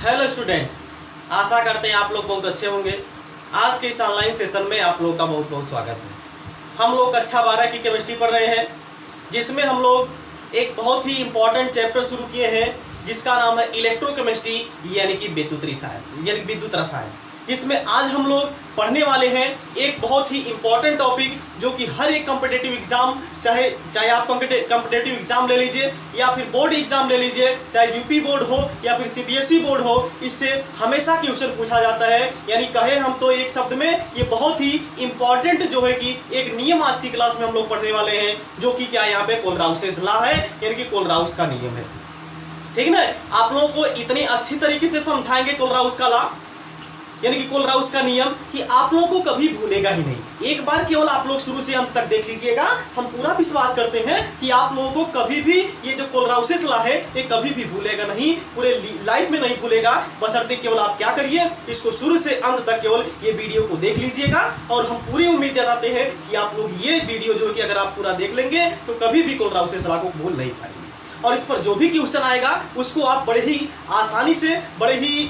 Hello student, आशा करते हैं आप लोग बहुत अच्छे होंगे। आज के इस ऑनलाइन सेशन में आप लोग का बहुत बहुत स्वागत है। हम लोग कक्षा 12 की केमिस्ट्री पढ़ रहे हैं, जिसमें हम लोग एक बहुत ही इम्पॉर्टेंट चैप्टर शुरू किए हैं जिसका नाम है इलेक्ट्रोकेमिस्ट्री यानी कि विद्युत रसायन यानी विद्युत रसायन, जिसमें आज हम लोग पढ़ने वाले हैं एक बहुत ही इम्पॉर्टेंट टॉपिक जो कि हर एक कॉम्पिटिटिव एग्जाम, चाहे आप कॉम्पिटिटिव एग्जाम ले लीजिए या फिर बोर्ड एग्जाम ले लीजिए, चाहे यूपी बोर्ड हो या फिर सीबीएसई बोर्ड हो, इससे हमेशा क्वेश्चन पूछा जाता है। यानी कहे हम तो एक शब्द में ये बहुत ही इम्पॉर्टेंट जो है कि एक नियम आज की क्लास में हम लोग पढ़ने वाले हैं, जो कि क्या यहाँ पे कोलराउसेस लॉ है यानी कि कोलराउस का नियम है। ठीक है ना, आप लोगों को इतने अच्छी तरीके से समझाएंगे कोलराउस का लॉ यानी कि कोलराउस का नियम कि आप लोगों को कभी भूलेगा ही नहीं। एक बार केवल आप लोग शुरू से अंत तक देख लीजिएगा, हम पूरा विश्वास करते हैं कि आप लोगों को कभी भी ये जो कोलराउसेस लॉ है ये कभी भी भूलेगा नहीं, पूरे लाइफ में नहीं भूलेगा। बशर्ते केवल आप क्या करिए, इसको शुरू से अंत तक केवल ये वीडियो को देख लीजिएगा, और हम पूरी उम्मीद जताते हैं कि आप लोग ये वीडियो जो कि अगर आप पूरा देख लेंगे तो कभी भी कोलराउसेस लॉ को भूल नहीं पाएंगे। और इस पर जो भी क्वेश्चन आएगा उसको आप बड़े ही आसानी से, बड़े ही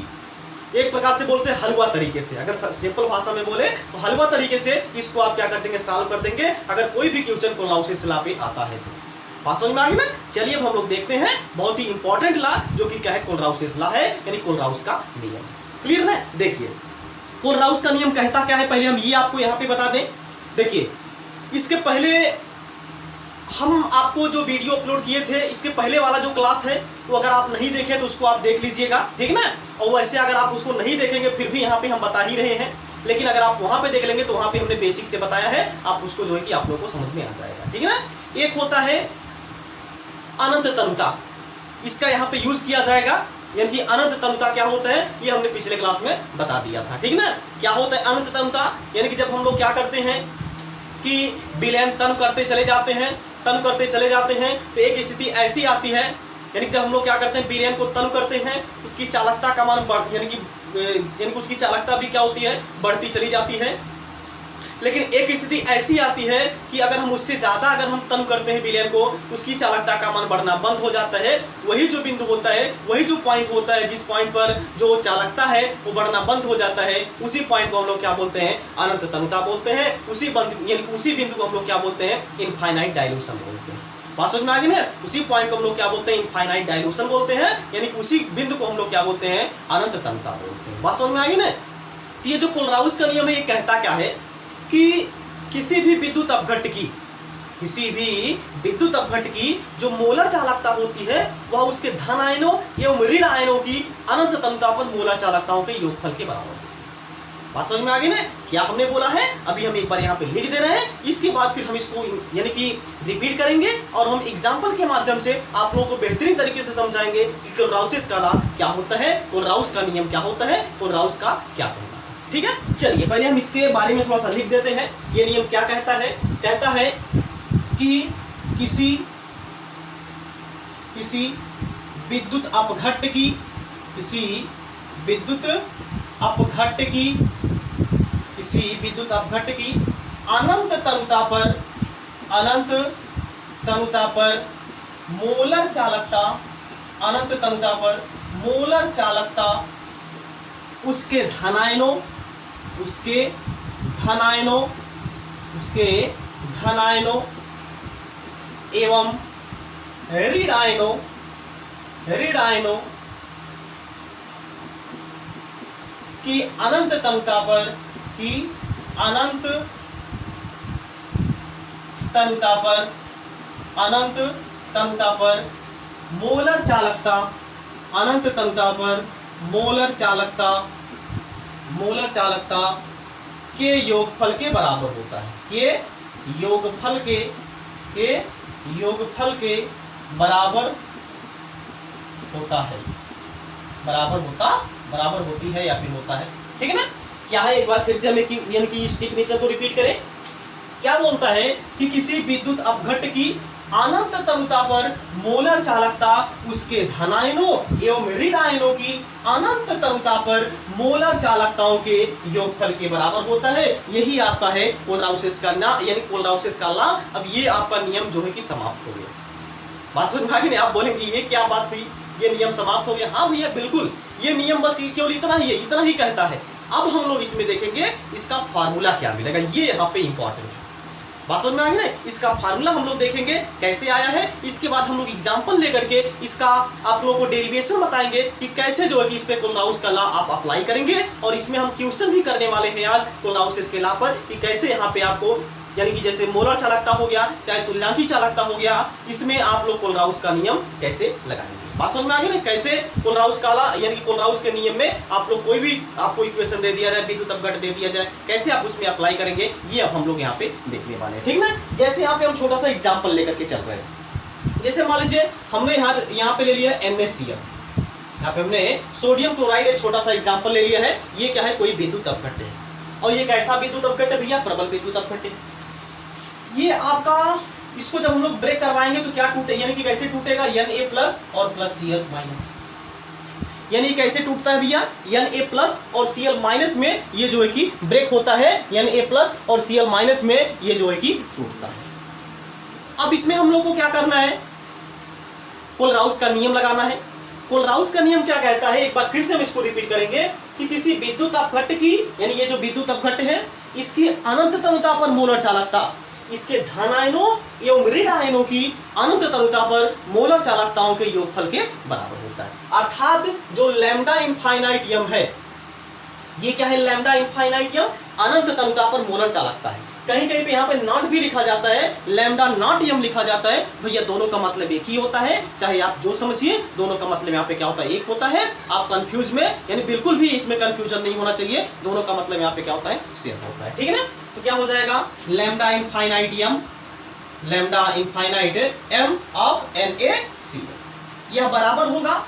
एक प्रकार से बोलते हैं हलवा तरीके से, अगर सिंपल भाषा में बोले तो हलवा तरीके से इसको आप क्या कर देंगे, सॉल्व कर देंगे, अगर कोई भी क्वेश्चन कोलराउसेस लॉ पे आता है तो। बात समझ में आ गई ना। चलिए अब हम लोग देखते हैं बहुत ही इंपॉर्टेंट लॉ जो कि क्या है, कोलराउसेस लॉ है यानी कोलराउस का नियम। क्लियर ना। देखिए कोलराउस का नियम कहता क्या है, पहले हम ये आपको यहाँ पे बता दें। देखिए इसके पहले हम आपको जो वीडियो अपलोड किए थे, इसके पहले वाला जो क्लास है वो अगर आप नहीं देखें तो उसको आप देख लीजिएगा, ठीक ना। और वैसे अगर आप उसको नहीं देखेंगे फिर भी यहाँ पे हम बता ही रहे हैं, लेकिन अगर आप वहाँ पे देख लेंगे तो वहाँ पे हमने बेसिक से बताया है, आप उसको जो है कि आप लोगों को समझ में आ जाएगा, ठीक है ना। एक होता है अनंत तनुता, इसका यहाँ पे यूज किया जाएगा, यानी कि अनंत तनुता क्या होता है ये हमने पिछले क्लास में बता दिया था, ठीक ना। क्या होता है अनंत तनुता, यानी कि जब हम लोग क्या करते हैं कि विलयन तनु करते चले जाते हैं, तनु करते चले जाते हैं, तो एक स्थिति ऐसी आती है, यानी जब हम लोग क्या करते हैं विलयन को तनु करते हैं, उसकी चालकता का मान बढ़ यानी कि उसकी चालकता भी क्या होती है, बढ़ती चली जाती है। लेकिन एक स्थिति ऐसी आती है कि अगर हम उससे ज़्यादा अगर हम तनु करते हैं विलयन को, उसकी चालकता का मान बढ़ना बंद हो जाता है। वही जो बिंदु होता है, वही जो पॉइंट होता है, जिस पॉइंट पर जो चालकता है वो बढ़ना बंद हो जाता है, उसी पॉइंट को हम लोग क्या बोलते हैं, अनंत तनुता बोलते हैं। उसी बिंदु को हम लोग क्या बोलते हैं, इनफाइनाइट डाइल्यूशन बोलते हैं। बात समझ में आ गई ना। उसी पॉइंट को हम लोग क्या बोलते हैं, इनफाइनाइट डाइल्यूशन बोलते हैं, यानी कि उसी बिंदु को हम लोग क्या बोलते हैं, अनंत तनुता बोलते हैं। बात समझ में आ गई ना। तो ये जो कोलराउस का नियम है ये कहता क्या है कि किसी भी विद्युत अपघट की जो मोलर चालकता होती है वह उसके धन आयनों एवं ऋण आयनों की अनंत तनुता पर मोलर चालकताओं के योगफल के बराबर है। बात समझ में आ गई ना। क्या हमने बोला है अभी हम एक बार यहाँ पे लिख दे रहे हैं, इसके बाद फिर हम इसको यानी कि रिपीट करेंगे और हम एग्जाम्पल के माध्यम से आप लोगों को बेहतरीन तरीके से समझाएंगे कि कोलराउसेस का लॉ क्या होता है, कोलराउस का नियम क्या होता है, कोलराउस का क्या कहता है। ठीक है, चलिए पहले हम इसके बारे में थोड़ा सा लिख देते हैं। ये नियम क्या कहता है, कहता है कि किसी विद्युत अपघट्ट की अनंत तनुता पर मोलर चालकता उसके धनायनों एवं ऋण आयनों की अनंत तनुता पर मोलर चालकता के योगफल के बराबर होता है। ये योगफल के बराबर होती है या फिर होता है, ठीक है ना। क्या है एक बार फिर से हम यानी कि इस डेफिनेशन को रिपीट करें। क्या बोलता है कि किसी विद्युत अपघट्ट की अनंत तनुता पर मोलर चालकता उसके धनायनों एवं ऋण आयनों की अनंत तनुता पर मोलर चालकताओं के योगफल के बराबर होता है। यही आपका है कोलराउसेस का ना, यानी कोलराउसेस का लॉ। अब ये आपका नियम जो है कि समाप्त हो गया। बात समझ में आ गई? आप बोलेंगे ये क्या बात हुई, ये नियम समाप्त हो गया। हाँ भैया बिल्कुल, ये नियम बस केवल इतना ही है, इतना ही कहता है। अब हम लोग इसमें देखेंगे इसका फार्मूला क्या मिलेगा, ये यहाँ पे इंपॉर्टेंट है। बात समझ में आ गई? इसका फार्मूला हम लोग देखेंगे कैसे आया है, इसके बाद हम लोग एग्जाम्पल लेकर के इसका आप लोगों को डेरिवेशन बताएंगे कि कैसे जो है कि इस पे कोलराउस का लॉ आप अप्लाई करेंगे, और इसमें हम क्वेश्चन भी करने वाले हैं आज कोलराउस के लॉ पर कि कैसे यहाँ पे आपको यानी कि जैसे मोलर चालकता हो गया चाहे तुल्यांकी चालकता हो गया, इसमें आप लोग कोलराउस का नियम कैसे लगाएंगे। बात समझ में आ गई ना, कैसे कोलराउस का लॉ यानी कि कोलराउस के नियम में आप लोग कोई भी आपको इक्वेशन दे दिया जाए, विद्युत अपघट्ट दे दिया जाए, कैसे आप उसमें अप्लाई करेंगे, ये अब हम लोग यहाँ पे देखने वाले हैं। ठीक ना, जैसे यहाँ पे हम छोटा सा एग्जाम्पल लेकर के चल रहे हैं। जैसे मान लीजिए हमने यहाँ पे ले लिया NaCl, यहाँ पे हमने सोडियम क्लोराइड एक छोटा सा एग्जाम्पल ले लिया है। ये क्या है, कोई विद्युत अपघट्ट है, और ये कैसा विद्युत अपघट्ट है भैया, प्रबल विद्युत अपघट्ट है। ये आपका इसको जब हम लोग ब्रेक करवाएंगे तो क्या टूटे, यानी कि कैसे टूटेगा, Na+ और +Cl-। यानी कैसे टूटता है भैया, Na+ और Cl- में ये जो है कि ब्रेक होता है, Na+ और Cl- में ये जो है कि टूटता है। अब इसमें हम लोग को क्या करना है, कोलराउस का नियम लगाना है। कोलराउस का नियम क्या कहता है, एक बार फिर से हम इसको रिपीट करेंगे कि किसी विद्युत अपघट्ट की, यानी ये जो विद्युत अपघट्ट है इसकी अनंत तनुता पर मोलर चालकता इसके धन आयनों एवं ऋण आयनों की अनंत तनुता पर मोलर चालकताओं के योगफल के बराबर होता है। अर्थात जो लैम्डा इनफाइनाइट यम है, ये क्या है, लैम्डा इनफाइनाइट यम अनंत तनुता पर मोलर चालकता है। कहीं कहीं पे यहाँ पे नॉट भी लिखा जाता है, लैम्डा नॉट यम लिखा जाता है। भैया दोनों का मतलब एक ही होता है, चाहे आप जो समझिए, दोनों का मतलब यहाँ पे क्या होता है, एक होता है। आप कंफ्यूज में यानी बिल्कुल भी इसमें कंफ्यूजन नहीं होना चाहिए, दोनों का मतलब यहाँ पे क्या होता है, सेम होता है। ठीक है ना, तो क्या हो जाएगा, lambda infinite m, lambda infinite m of NaCl, यह बराबर होगा,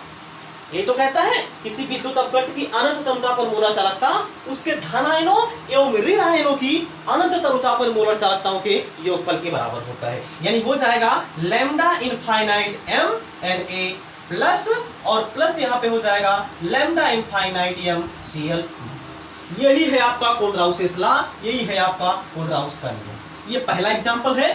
ये तो कहता है किसी विद्युत अपघट्ट की अनंत तनुता पर मोलर चालकता उसके धन आयनों एवं ऋण आयनों की अनंत तनुता पर मोलर चालकताओं के योगफल के बराबर होता है। यानी हो जाएगा लैम्डा इनफाइनाइट m Na+ और प्लस यहाँ पे हो जाएगा लैम्डा इनफाइनाइट MCl। यही है आपका कोलराउस लॉ, यही है आपका कोलराउस का नियम। ये पहला एग्जाम्पल है,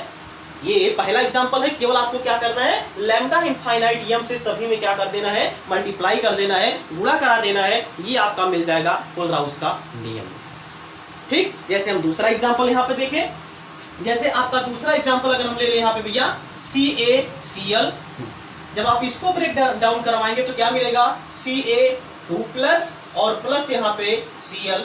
ये पहला एग्जाम्पल है। केवल आपको क्या करना है, लैम्डा इनफाइनाइट यम से सभी में क्या कर देना है, मल्टीप्लाई कर देना है, गुणा करा देना है, ये आपका मिल जाएगा कोलराउस का नियम। ठीक, जैसे हम दूसरा एग्जाम्पल यहाँ पे देखें, जैसे आपका दूसरा एग्जाम्पल अगर हम ले लें यहाँ पे भैया CaCl, जब आप इसको ब्रेक डाउन करवाएंगे तो क्या मिलेगा, Ca2+ और प्लस यहाँ पे Cl-।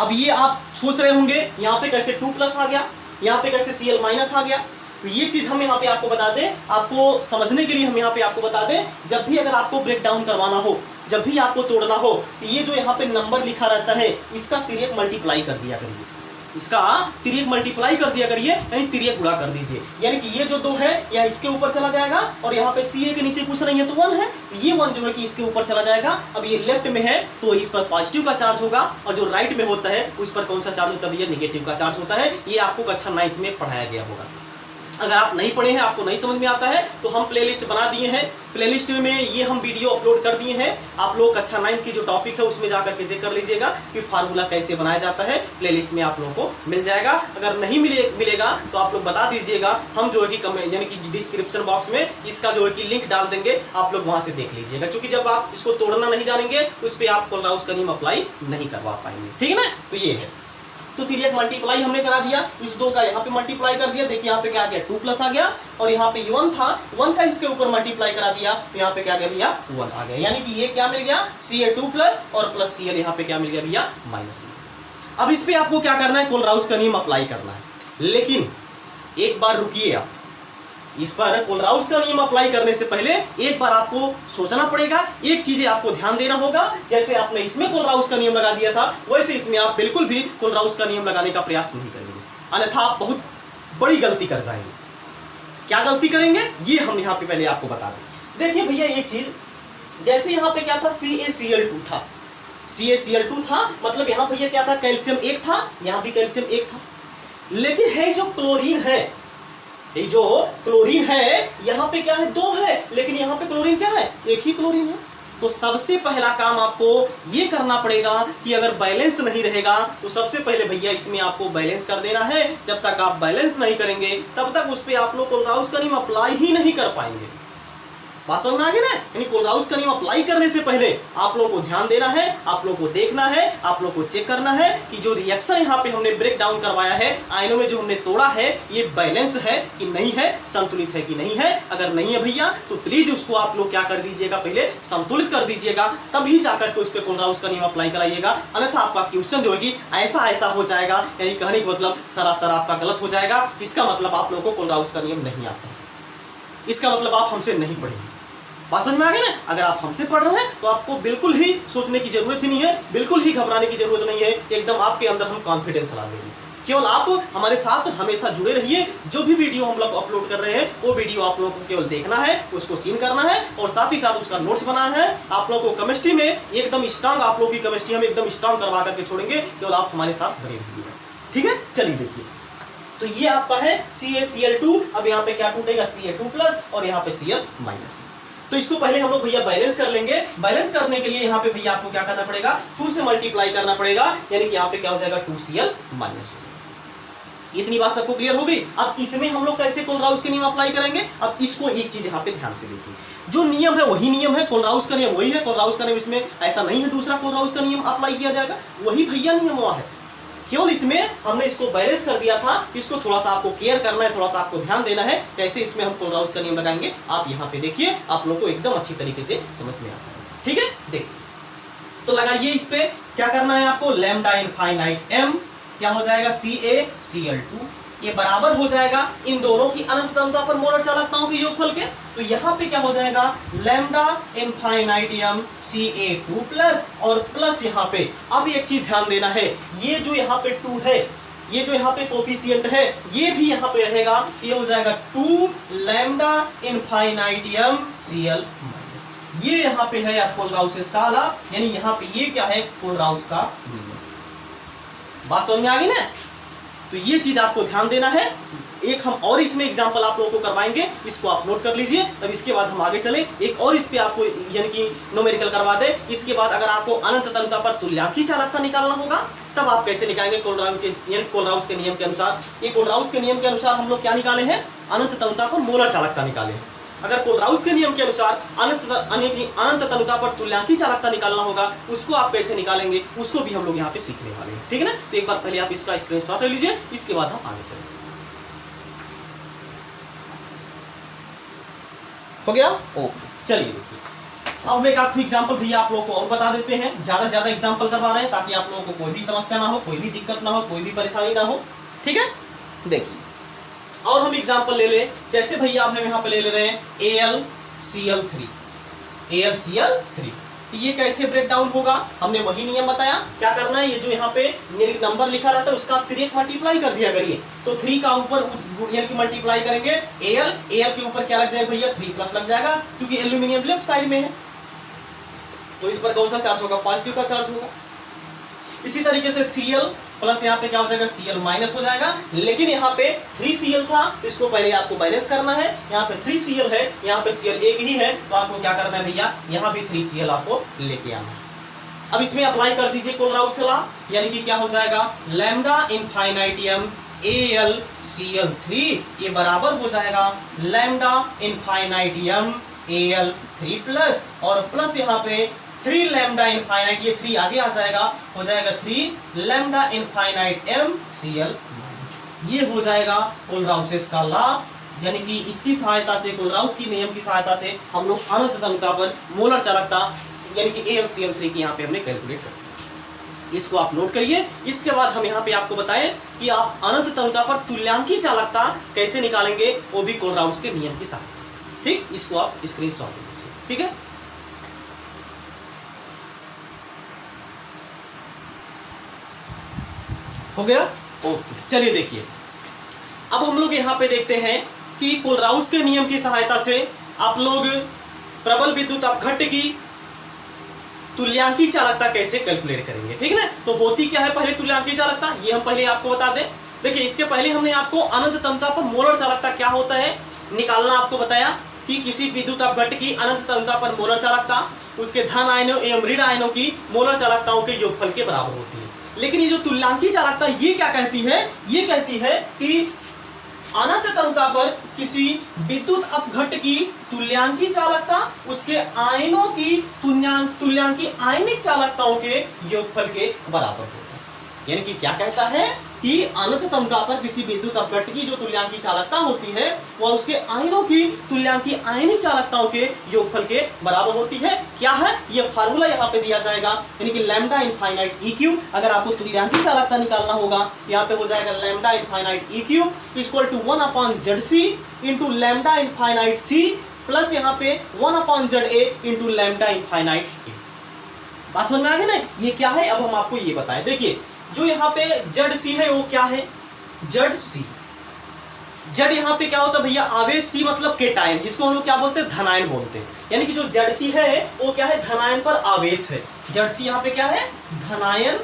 अब ये आप सोच रहे होंगे यहाँ पे कैसे 2+ आ गया, यहाँ पे कैसे Cl- आ गया। तो ये चीज हम यहाँ पे आपको बता दें, आपको समझने के लिए हम यहाँ पे आपको बता दें, जब भी अगर आपको ब्रेक डाउन करवाना हो, जब भी आपको तोड़ना हो, तो ये जो यहाँ पे नंबर लिखा रहता है इसका तिर्यक मल्टीप्लाई कर दिया करिए, इसका तिर्यक मल्टीप्लाई कर दिया करिए, यानी तिर्यक गुणा कर दीजिए। यानी कि ये जो 2 है यह इसके ऊपर चला जाएगा, और यहाँ पे Ca के नीचे कुछ नहीं है तो 1 है, ये 1 जो है कि इसके ऊपर चला जाएगा। अब ये लेफ्ट में है तो इस पर पॉजिटिव का चार्ज होगा, और जो राइट में होता है उस पर कौन सा चार्ज होता है, ये नेगेटिव का चार्ज होता है। ये आपको कक्षा 9th में पढ़ाया गया होगा। अगर आप नहीं पढ़े हैं, आपको नहीं समझ में आता है, तो हम प्लेलिस्ट बना दिए हैं, प्लेलिस्ट में ये हम वीडियो अपलोड कर दिए हैं। आप लोग कक्षा 9 की जो टॉपिक है उसमें जाकर के चेक कर लीजिएगा कि फार्मूला कैसे बनाया जाता है, प्लेलिस्ट में आप लोगों को मिल जाएगा। अगर नहीं मिलेगा तो आप लोग बता दीजिएगा, हम जो है कि यानी कि डिस्क्रिप्शन बॉक्स में इसका जो है कि लिंक डाल देंगे, आप लोग वहाँ से देख लीजिएगा। क्योंकि जब आप इसको तोड़ना नहीं जानेंगे उस पर आप कोलराउस का नियम अप्लाई नहीं करवा पाएंगे। ठीक है ना, तो ये है, तो तिर्यक मल्टीप्लाई हमने करा दिया, इस 2 का यहाँ पे मल्टीप्लाई कर दिया। देखिए यहाँ पे क्या आ गया, 2+ आ गया, और यहाँ पे 1 था, 1 का इसके ऊपर मल्टीप्लाई करा दिया, तो यहाँ पे क्या गया भैया, 1 आ गया। यानी कि ये क्या मिल गया, Ca2+ और प्लस Cl यहाँ पे क्या मिल गया भैया, -। अब इस पे आपको क्या करना है, कोलराउस का नियम अप्लाई करना है। लेकिन एक बार रुकिए, आप इस पर कोलराउस का नियम अप्लाई करने से पहले एक बार आपको सोचना पड़ेगा, एक चीजें आपको ध्यान देना होगा। जैसे आपने इसमें कोलराउस का नियम लगा दिया था, वैसे इसमें आप बिल्कुल भी कोलराउस का नियम लगाने का प्रयास नहीं करेंगे, अन्यथा आप बहुत बड़ी गलती कर जाएंगे। क्या गलती करेंगे ये हम यहाँ पे पहले आपको बता दें। देखिए भैया एक चीज, जैसे यहाँ पे क्या था, CaCl2 था, CaCl2 था, मतलब यहाँ भैया क्या था, कैल्शियम 1 था, यहाँ भी कैल्शियम 1 था। लेकिन है जो क्लोरीन है, ये जो क्लोरीन है यहाँ पे क्या है, 2 है, लेकिन यहाँ पे क्लोरीन क्या है, 1 ही क्लोरीन है। तो सबसे पहला काम आपको ये करना पड़ेगा कि अगर बैलेंस नहीं रहेगा तो सबसे पहले भैया इसमें आपको बैलेंस कर देना है। जब तक आप बैलेंस नहीं करेंगे तब तक उस पर आप लोग कोलराउस का नियम अप्लाई ही नहीं कर पाएंगे। बात समझ में आ गई ना। यानी कोलराउस का नियम अप्लाई करने से पहले आप लोगों को ध्यान देना है, आप लोगों को देखना है, आप लोगों को चेक करना है कि जो रिएक्शन यहाँ पे हमने ब्रेक डाउन करवाया है, आयनों में जो हमने तोड़ा है, ये बैलेंस है कि नहीं है, संतुलित है कि नहीं है। अगर नहीं है भैया तो प्लीज उसको आप लोग क्या कर दीजिएगा, पहले संतुलित कर दीजिएगा, तभी जाकर के उस पर कोलराउस का नियम अप्लाई कराइएगा। अन्यथा आपका क्वेश्चन जो होगी ऐसा ऐसा हो जाएगा, यानी कहने का मतलब सरासर आपका गलत हो जाएगा। इसका मतलब आप लोगों को कोलराउस का नियम नहीं आता, इसका मतलब आप हमसे नहीं पढ़ेंगे। बात समझ में आ गई ना। अगर आप हमसे पढ़ रहे हैं तो आपको बिल्कुल ही सोचने की जरूरत ही नहीं है, बिल्कुल ही घबराने की जरूरत नहीं है, एकदम आपके अंदर हम कॉन्फिडेंस ला देंगे। केवल आप हमारे साथ हमेशा जुड़े रहिए। जो भी वीडियो हम लोग अपलोड कर रहे हैं वो वीडियो आप लोगों को केवल देखना है, उसको सीन करना है और साथ ही साथ उसका नोट्स बनाना है। आप लोगों को केमिस्ट्री में एकदम स्ट्रांग, आप लोगों की केमिस्ट्री हम एकदम स्ट्रांग करवा करके छोड़ेंगे, केवल आप हमारे साथ बने रहिए। ठीक है, चलिए देखिए। तो ये आपका है CaCl2। अब यहाँ पे क्या टूटेगा, Ca2+ और यहाँ पे Cl-। तो इसको पहले हम लोग भैया बैलेंस कर लेंगे। बैलेंस करने के लिए यहाँ पे भैया आपको क्या करना पड़ेगा, 2 से मल्टीप्लाई करना पड़ेगा, यानी कि यहाँ पे क्या हो जाएगा, 2Cl- हो जाएगा। इतनी बात सबको क्लियर हो गई। अब इसमें हम लोग कैसे कोलराउस के नियम अप्लाई करेंगे। अब इसको एक चीज यहाँ पे ध्यान से देखिए, जो नियम है वही नियम है, कोलराउस का नियम वही है। कोलराउस का नियम इसमें ऐसा नहीं है दूसरा कोलराउस का नियम अप्लाई किया जाएगा, वही भैया नियम हुआ है। केवल इसमें हमने इसको बैलेंस कर दिया था। इसको थोड़ा सा आपको केयर करना है, थोड़ा सा आपको ध्यान देना है कैसे इसमें हम कोलराउस का नियम लगाएंगे। आप यहाँ पे देखिए, आप लोग को एकदम अच्छी तरीके से समझ में आ जाएगा। ठीक है, देखिए तो लगाइए इस पे। क्या करना है आपको, लैम्डा इनफाइनाइट m क्या हो जाएगा, CaCl2, ये बराबर हो जाएगा इन दोनों की अनंत पर मोलर चालकताओं के योगफल के। तो यहाँ पे क्या हो जाएगा, लैम्डा इनफाइनाइट m Ca2+ और प्लस यहाँ पे। अब एक चीज ध्यान देना है, ये जो यहाँ पे 2 है, ये जो यहाँ पे कोफिशिएंट है, ये भी यहाँ पे रहेगा, ये हो जाएगा 2 लैम्डा इनफाइनाइट m Cl-। ये यहाँ पे है कोलराउस स्काला, यानी यहाँ पे ये क्या है, कोलराउस का नियम। बात समझ में आ गई ना। तो ये चीज आपको ध्यान देना है। एक हम और इसमें एग्जांपल आप लोगों को करवाएंगे, इसको आप नोट कर लीजिए। तब इसके बाद हम आगे चले, एक और इस पे आपको यानी कि न्यूमेरिकल करवा दे। इसके बाद अगर आपको अनंत तंत्र पर तुल्यांकी चालकता निकालना होगा, तब आप कैसे निकालेंगे, कोलराउस के नियम के अनुसार। ये कोलराउस के नियम के अनुसार हम लोग क्या निकाले हैं, अनंत तंत्र पर मोलर चालकता निकाले हैं। अगर कोलराउस के नियम के अनुसार अनंत तनुता पर तुल्यांकी चालकता निकालना होगा, उसको आप कैसे निकालेंगे, उसको भी हम लोग यहाँ पे सीखने वाले हैं। ठीक है ना। तो एक बार पहले आप इसका स्क्रीनशॉट ले लीजिए, इसके बाद हम आगे चलेंगे। हो गया, ओके। चलिए देखिए, अब एक आखिरी एग्जांपल भैया आप लोगों को और बता देते हैं। ज्यादा से ज्यादा एग्जांपल करवा रहे हैं ताकि आप लोगों को कोई भी समस्या ना हो, कोई भी दिक्कत ना हो, कोई भी परेशानी ना हो। ठीक है, देखिए और हम एग्जांपल ले ले। जैसे भैया आप हम यहाँ पे ले रहे हैं AlCl3। तो ये कैसे ब्रेक डाउन होगा, हमने वही नियम बताया। क्या करना है, ये जो यहाँ पे मेरे नंबर लिखा रहता है उसका 3 मल्टीप्लाई कर दिया करिए। तो 3 का ऊपर यानी कि मल्टीप्लाई करेंगे Al के ऊपर क्या लग जाएगा भैया, 3+ लग जाएगा, क्योंकि एल्यूमिनियम लेफ्ट साइड में है। तो इस पर कौन सा चार्ज होगा, पॉजिटिव का चार्ज होगा। इसी तरीके से Cl प्लस यहाँ पे क्या हो जाएगा, Cl- हो जाएगा। लेकिन यहाँ पे 3Cl था, इसको पहले आपको बैलेंस करना है। यहाँ पे 3Cl है, यहाँ पे Cl एक ही है, तो आपको क्या करना है भैया, यहाँ भी 3Cl आपको लेके आना है। अब इसमें अप्लाई कर दीजिए कोलराउस लॉ, यानी कि क्या हो जाएगा, लैम्डा इनफाइनाइट m AlCl3 ये बराबर हो जाएगा लैम्डा इनफाइनाइट m Al3+ और प्लस यहाँ पे 3 लैम्डा इनफाइनाइट, ये 3 आगे आ जाएगा, हो जाएगा 3 लैम्डा इनफाइनाइट m Cl-। ये हो जाएगा कोलराउस का लॉ, यानी कि इसकी सहायता से, कोलराउस की नियम की सहायता से हम लोग अनंत तंत्र पर मोलर चालकता यानी कि AlCl3 की यहाँ पे हमने कैलकुलेट कर दिया। इसको आप नोट करिए। इसके बाद हम यहाँ पे आपको बताएं कि आप अनंत तंत्र पर तुल्यांकी चालकता कैसे निकालेंगे, वो भी कोलराउस के नियम की सहायता से। ठीक, इसको आप स्क्रीनशॉट ले लीजिए। ठीक है, हो गया, ओके। चलिए देखिए, अब हम लोग यहाँ पे देखते हैं कि कोलराउस के नियम की सहायता से आप लोग प्रबल विद्युत अपघट्य की तुल्यांकी चालकता कैसे कैलकुलेट करेंगे। ठीक है ना। तो होती क्या है पहले तुल्यांकी चालकता, ये हम पहले आपको बता दें। देखिए, इसके पहले हमने आपको अनंत तंत्र पर मोलर चालकता क्या होता है निकालना आपको बताया कि किसी विद्युत अपघट्य की अनंत तंत्र पर मोलर चालकता उसके धन आयनों एवं ऋण आयनों की मोलर चालकताओं के योगफल के बराबर होती है। लेकिन ये जो तुल्यांकी चालकता ये क्या कहती है, ये कहती है कि अनंत तनुता पर किसी विद्युत अपघट्ट की तुल्यांकी चालकता उसके आयनों की तुल्यांकी आयनिक चालकताओं के योगफल के बराबर होता है। यानी कि क्या कहता है कि अनंत तनुता पर किसी विद्युत अपघट्ट की जो तुल्यांकी चालकता होती है वह उसके आयनों की तुल्यांकी आयनिक चालकताओं के योगफल के बराबर होती है। क्या है ये फार्मूला यहाँ पे दिया जाएगा, यानी कि लैम्डा इनफाइनाइट ई क्यू। अगर आपको तुल्यांकी चालकता निकालना होगा यहाँ पे हो जाएगा lambda infinite E Q equal to 1/ZC into lambda infinite C plus यहाँ पे 1/ZA इंटू लैम्डा इनफाइनाइट ए। बात समझ में आ गई ना? ये क्या है अब हम आपको ये बताएं। देखिए जो यहाँ पे जेड सी है वो क्या है, जेड सी। जेड यहाँ पे क्या होता है भैया, आवेश सी मतलब केटायन, जिसको हम लोग क्या बोलते हैं, धनायन बोलते हैं। यानी कि जो जेड सी है वो क्या है, धनायन पर आवेश है। जेड सी यहाँ पे क्या है, धनायन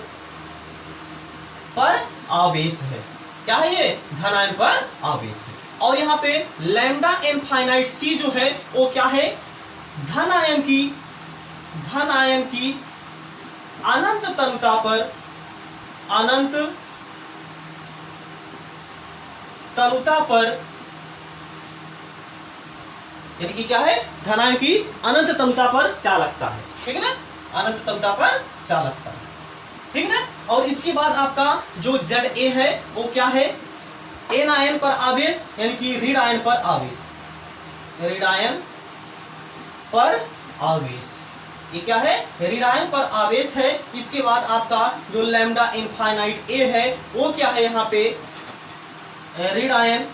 पर आवेश है। क्या है ये, धनायन पर आवेश है। और यहाँ पे लैम्डा इनफाइनाइट सी जो है वो क्या है, धनायन की अनंत तनुता पर, अनंत तनुता पर, यानी कि क्या है, धनायन की अनंत तनुता पर चालकता है। ठीक है ना, अनंत तनुता पर चालकता है। ठीक है ना। और इसके बाद आपका जो ZA है वो क्या है, एन आयन पर आवेश, यानी कि ऋण आयन पर आवेश, ऋण आयन पर आवेश। ये क्या है, ऋण आयन पर आवेश है। इसके बाद आपका जो लैम्डा इनफाइनाइट ए है वो क्या है, यहाँ पे ऋण आयन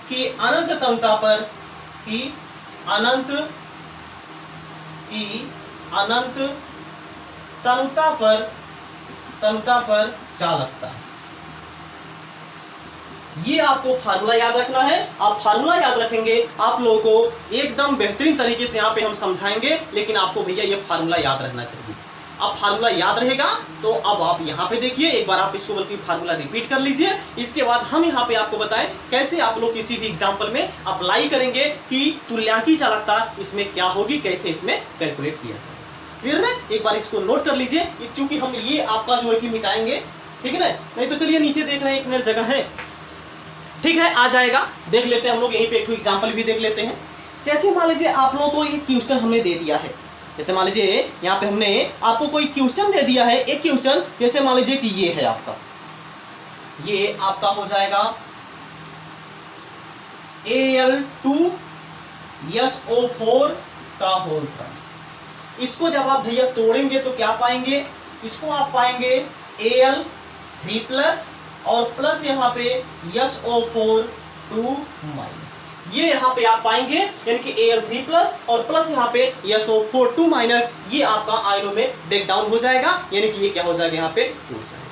की अनंत तनुता पर, की अनंत तनुता पर चालकता है। ये आपको फार्मूला याद रखना है। आप फार्मूला याद रखेंगे, आप लोगों को एकदम बेहतरीन तरीके से यहाँ पे हम समझाएंगे, लेकिन आपको भैया ये फार्मूला याद रहना चाहिए। अब फार्मूला याद रहेगा तो अब आप यहाँ पे देखिए, एक बार आप इसको बल्कि फार्मूला रिपीट कर लीजिए। इसके बाद हम यहाँ पे आपको बताएं कैसे आप लोग किसी भी एग्जाम्पल में अप्लाई करेंगे कि तुल्यांकी चालकता इसमें क्या होगी, कैसे इसमें कैलकुलेट किया जाएगा। क्लियर है? एक बार इसको नोट कर लीजिए, चूंकि हम ये आपका जो है कि मिटाएंगे, ठीक है ना। नहीं तो चलिए नीचे देख रहे हैं, एक मिनट जगह है, ठीक है, आ जाएगा। देख लेते हैं हम लोग, यहीं पे एक एग्जाम्पल भी देख लेते हैं। जैसे मान लीजिए आप लोगों को एक क्वेश्चन हमने दे दिया है, जैसे मान लीजिए यहाँ पे हमने आपको कोई क्वेश्चन दे दिया है, एक क्वेश्चन जैसे मान लीजिए कि ये है आपका, ये आपका हो जाएगा Al2SO4 का होल प्राइस। इसको जब आप भैया तोड़ेंगे तो क्या पाएंगे, इसको आप पाएंगे Al3+ और प्लस यहाँ पे SO4 2-, ये यहाँ पे आप पाएंगे, यानी कि Al3+ और प्लस यहाँ पे SO4 2-, ये आपका आयनों में ब्रेक डाउन हो जाएगा, यानी कि ये क्या हो जाएगा, यहाँ पे टूट जाएगा।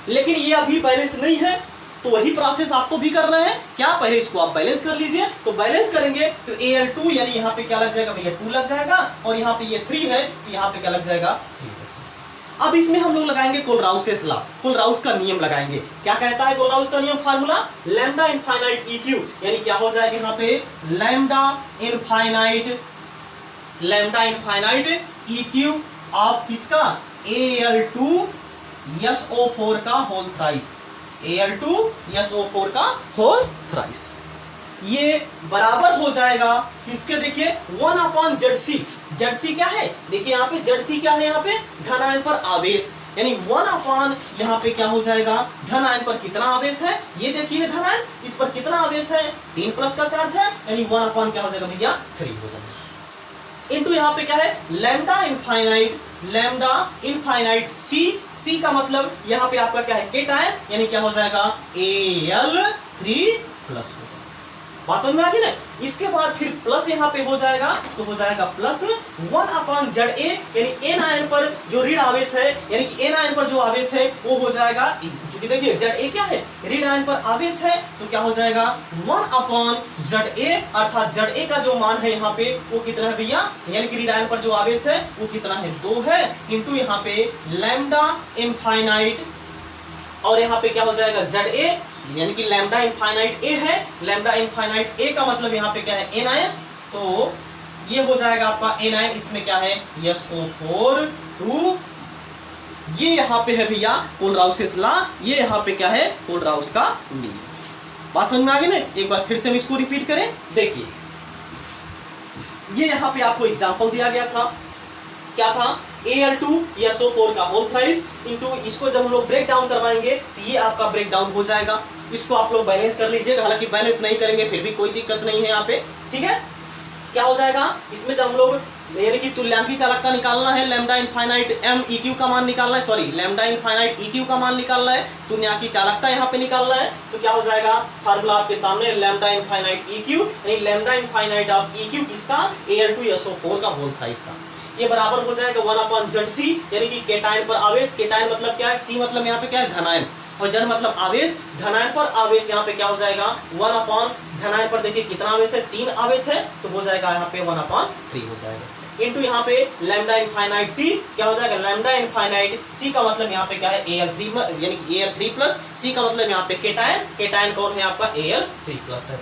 लेकिन ये अभी बैलेंस नहीं है, तो वही प्रोसेस आपको भी करना है। क्या, पहले इसको आप बैलेंस कर लीजिए। तो बैलेंस करेंगे तो Al2 यानी यहाँ पे क्या लग जाएगा भैया, 2 लग जाएगा, और यहाँ पे ये 3 है तो यहाँ पे क्या लग जाएगा, 3 लग जाएगा। अब इसमें हम लोग लगाएंगे कोलराउसेस लॉ, कोलराउस का नियम लगाएंगे। क्या कहता है कोलराउस का नियम, formula lambda infinite E Q, यानी क्या हो जाएगा यहाँ पे लैम्डा इनफाइनाइट ई क्यू आप किसका, Al2SO4 का होल थ्राइस, Al2SO4 का होल थ्राइस। ये बराबर हो जाएगा किसके, देखिए 1/ZC। ZC क्या है, देखिए यहाँ पे ZC क्या है, यहाँ पे धन आयन पर आवेश, यानी 1/, यहाँ पे क्या हो जाएगा, धन आयन पर कितना आवेश है, ये देखिए धन आयन, इस पर कितना आवेश है, 3+ का चार्ज है, यानी 1/, क्या हो जाएगा भैया, 3 हो जाएगा। इनटू यहाँ पे क्या है, लैम्डा इनफाइनाइट C का मतलब यहाँ पे आपका क्या है, केटायन, यानी क्या हो जाएगा Al3+ हो जाएगा। बात समझ में आ गई ना। इसके बाद फिर प्लस यहाँ पे हो जाएगा, तो हो जाएगा प्लस 1/ZA, यानी एन आयन पर जो ऋण आवेश है, यानी कि एन आयन पर जो आवेश है वो हो जाएगा, क्योंकि देखिए ZA क्या है, ऋण आयन पर आवेश है, तो क्या हो जाएगा 1/ZA, अर्थात ZA का जो मान है यहाँ पे वो कितना है भैया, यानी कि ऋण आयन पर जो आवेश है वो कितना है, 2 है, इंटू यहाँ पे लैम्डा इनफाइनाइट, और यहाँ पे क्या हो जाएगा ZA, यानी कि लैम्डा इनफाइनाइट ए है, लैम्डा इनफाइनाइट ए का मतलब यहाँ पे क्या है, एन आयन, तो ये हो जाएगा आपका एन आयन, इसमें क्या है SO4 2। ये यहाँ पे है भैया कोलराउस लॉ, ये यहाँ पे क्या है कोलराउस का नियम। बात समझ में आ गई ना? एक बार फिर से हम इसको रिपीट करें। देखिए ये यहाँ पे आपको एग्जांपल दिया गया था, क्या था Al2SO4 का होल थ्राइस इनटू, इसको जब हम लोग ब्रेक डाउन करवाएंगे तो ये आपका ब्रेक डाउन हो जाएगा। इसको आप लोग बैलेंस कर लीजिएगा, हालांकि बैलेंस नहीं करेंगे फिर भी कोई दिक्कत नहीं है यहाँ पे, ठीक है। क्या हो जाएगा इसमें जब हम लोग यानी कि तुल्यांकी चालकता निकालना है, lambda infinite M E Q का मान निकालना है, sorry lambda infinite E Q का मान निकालना है, तुल्यांकी चालकता यहाँ पे निकालना है, तो क्या हो जाएगा फार्मूला आपके सामने लैम्डा इनफाइनाइट ई क्यू, यानी lambda infinite of E Q किसका Al2SO4 का होल थ्राइस का, ये बराबर हो जाएगा 1/ZC, यानी कि केटायन पर आवेश, केटायन मतलब क्या है, सी मतलब यहाँ पे क्या है धनायन, और जन मतलब आवेश, धनायन पर आवेश यहाँ पे क्या हो जाएगा 1/, धनायन पर देखिए कितना आवेश है 3 आवेश है, तो हो जाएगा यहाँ पे 1/3 हो जाएगा, इनटू यहाँ पे लैम्डा इनफाइनाइट सी, क्या हो जाएगा लैम्डा इनफाइनाइट सी का मतलब यहाँ पे क्या है Al3, यानी कि Al3 प्लस, सी का मतलब यहाँ पे केटायन, केटायन कौन है आपका Al3 प्लस है,